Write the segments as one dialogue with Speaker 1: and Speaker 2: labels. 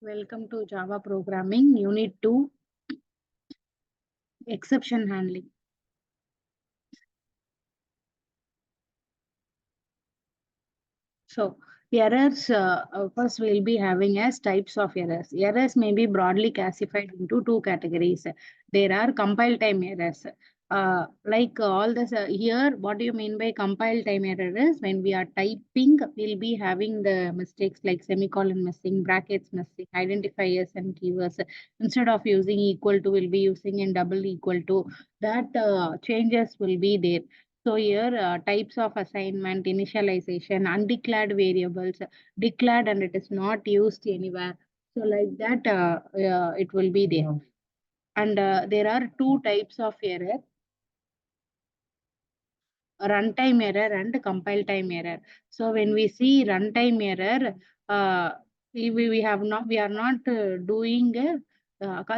Speaker 1: Welcome to Java Programming, Unit 2, Exception Handling. So, errors, first we'll be having as types of errors. Errors may be broadly classified into two categories. There are compile time errors. All this here, what do you mean by compile time error is when we are typing, we'll be having the mistakes like semicolon missing, brackets missing, identifiers and keywords. Instead of using equal to, we'll be using in double equal to. That changes will be there. So here types of assignment, initialization, undeclared variables, declared and it is not used anywhere. So like that it will be there. And there are two types of error, runtime error and compile time error. So when we see runtime error, we are not doing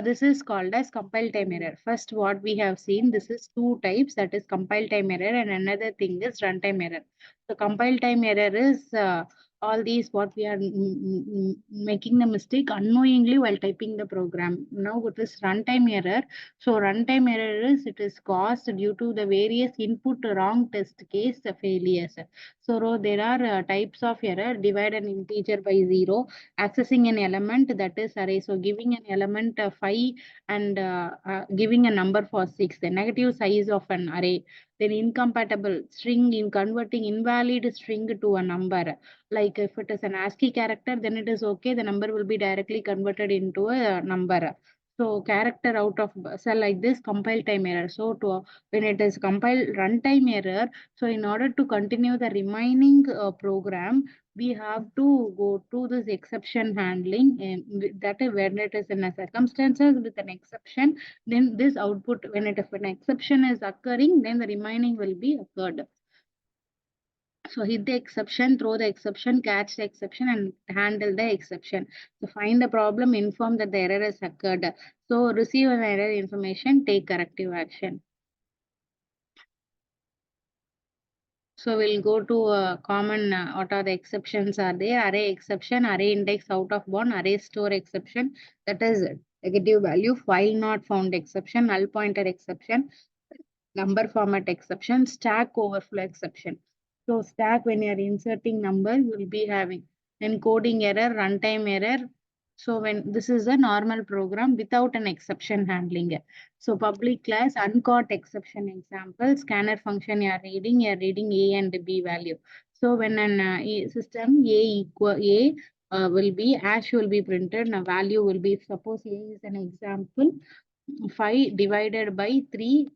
Speaker 1: this is called as compile time error. First, what we have seen, this is two types, that is compile time error, and another thing is runtime error. So compile time error is all these what we are making the mistake unknowingly while typing the program. Now with this runtime error, so runtime error is it is caused due to the various input wrong test case failures. So there are types of error: divide an integer by 0, accessing an element, that is array. So giving an element 5 and giving a number for 6, the negative size of an array. Then incompatible string in converting invalid string to a number. Like if it is an ASCII character, then it is okay. The number will be directly converted into a number. So character out of cell like this, compile time error. So when it is compile runtime error, so in order to continue the remaining program, we have to go to this exception handling, and that is when it is in a circumstances with an exception, then this output, when an exception is occurring, then the remaining will be occurred. So hit the exception, throw the exception, catch the exception, and handle the exception. So find the problem, inform that the error has occurred. So receive an error information, take corrective action. So we'll go to common, what are the exceptions are there? Array exception, array index out of bound, array store exception, that is negative value, file not found exception, null pointer exception, number format exception, stack overflow exception. So stack, when you are inserting number, you will be having encoding error, runtime error. So when this is a normal program without an exception handling. So public class uncaught exception example, scanner function you are reading A and B value. So when an system A equal A will be hash will be printed, now value will be, suppose A is an example, 5 divided by 3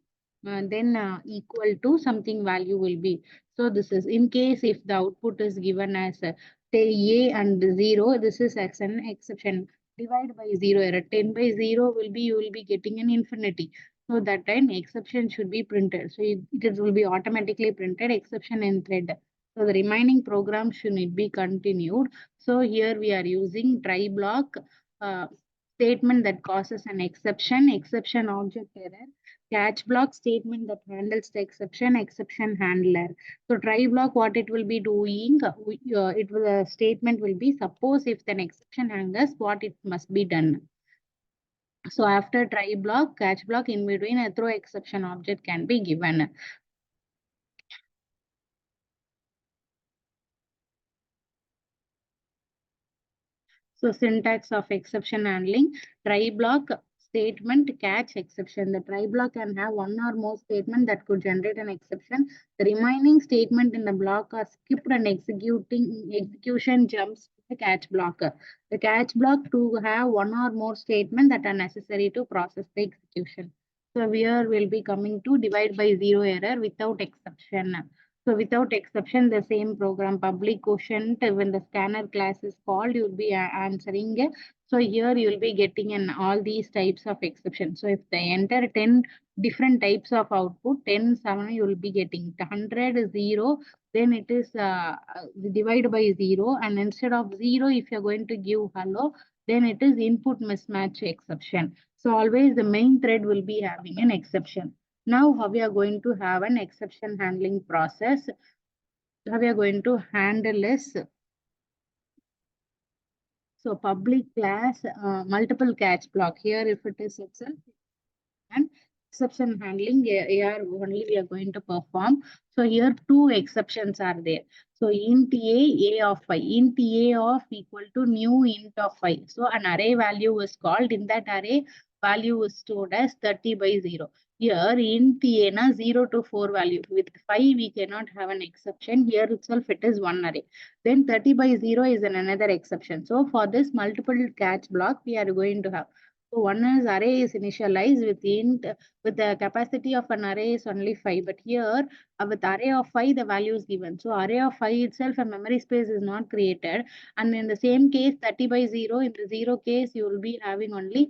Speaker 1: then equal to something value will be. So this is in case if the output is given as say A and 0, this is as an exception. Divide by 0 error, 10 by 0 will be, you will be getting an infinity. So that time exception should be printed. So it will be automatically printed exception in thread. So the remaining program should need be continued. So here we are using try block statement that causes an exception, exception object error, catch block statement that handles the exception, exception handler. So try block, what it will be doing, it will statement will be, suppose if an exception handles, what it must be done. So after try block, catch block, in between a throw exception object can be given. So syntax of exception handling, try block, statement, catch, exception. The try block can have one or more statement that could generate an exception. The remaining statement in the block are skipped and execution jumps to the catch block. The catch block to have one or more statement that are necessary to process the execution. So here we'll be coming to divide by 0 error without exception. So without exception, the same program public quotient, when the scanner class is called, you'll be answering. So here you'll be getting in all these types of exception. So if they enter 10 different types of output, 10, 7, you will be getting 100, 0, then it is divide by 0. And instead of 0, if you're going to give hello, then it is input mismatch exception. So always the main thread will be having an exception. Now, how we are going to have an exception handling process? How we are going to handle is, So public class, multiple catch block. Here, if it is itself, and exception handling here only we are going to perform. So here two exceptions are there. So int a of 5, int a of equal to new int of 5. So an array value is called. In that array, value is stored as 30 by 0. Here int a na 0 to 4 value. With 5 we cannot have an exception. Here itself it is one array. Then 30 by 0 is another exception. So for this multiple catch block we are going to have. So one is array is initialized with int, with the capacity of an array is only 5. But here with array of 5 the value is given. So array of 5 itself a memory space is not created. And in the same case 30 by 0, in the 0 case you will be having only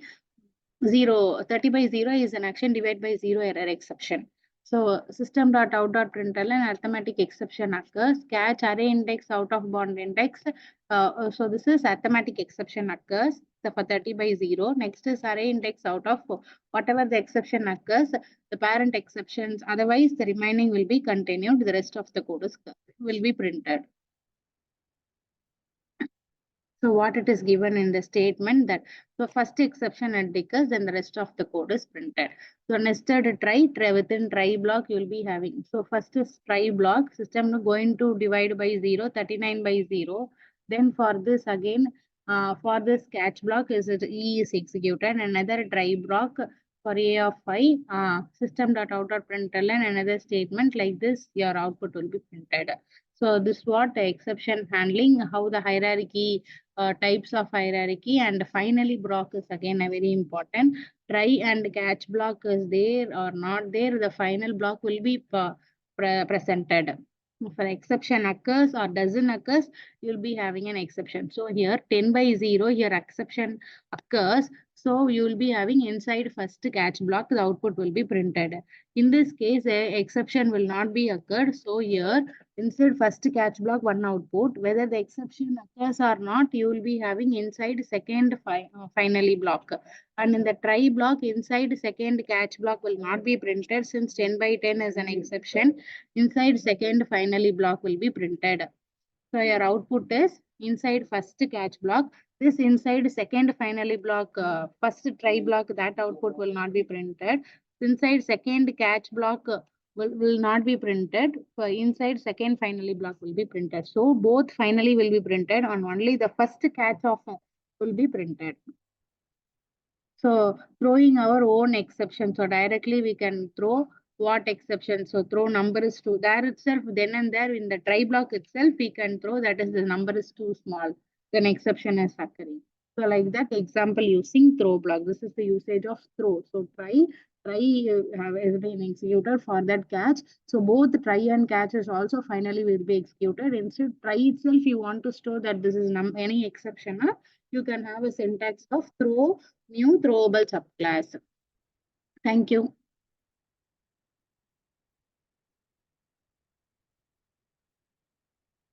Speaker 1: 0. 30 by 0 is an action divide by 0 error exception. So system.out.println arithmetic exception occurs. Catch array index out of bound index. So this is arithmetic exception occurs. So for 30 by 0. Next is array index out of whatever the exception occurs, the parent exceptions. Otherwise, the remaining will be continued. The rest of the code will be printed. So what it is given in the statement that so first exception it occurs, then the rest of the code is printed. So nested try within try block you will be having. So first is try block, system going to divide by 0, 39 by 0. Then for this again, for this catch block is E is executed. Another try block for A of 5, system.out.println another statement like this, your output will be printed. So this what exception handling, how the hierarchy, types of hierarchy, and finally block is again a very important. Try and catch block is there or not there, the final block will be presented. If an exception occurs or doesn't occurs, you'll be having an exception. So here 10 by 0, here exception occurs. So you will be having inside first catch block, the output will be printed. In this case, a exception will not be occurred. So here instead first catch block one output, whether the exception occurs or not, you will be having inside second finally block. And in the try block, inside second catch block will not be printed since 10 by 10 is an exception. Inside second finally block will be printed. So your output is inside first catch block. This inside second finally block, first try block, that output will not be printed. Inside second catch block will not be printed. For inside second finally block will be printed. So both finally will be printed on only the first catch of will be printed. So throwing our own exception. So directly we can throw what exception. So throw number is too. There itself, then and there in the try block itself, we can throw that is the number is too small. Then exception is occurring. So like that example using throw block. This is the usage of throw. So try has been executed for that catch. So both try and catch is also finally will be executed. Instead try itself you want to store that this is any exception. You can have a syntax of throw new throwable subclass. Thank you.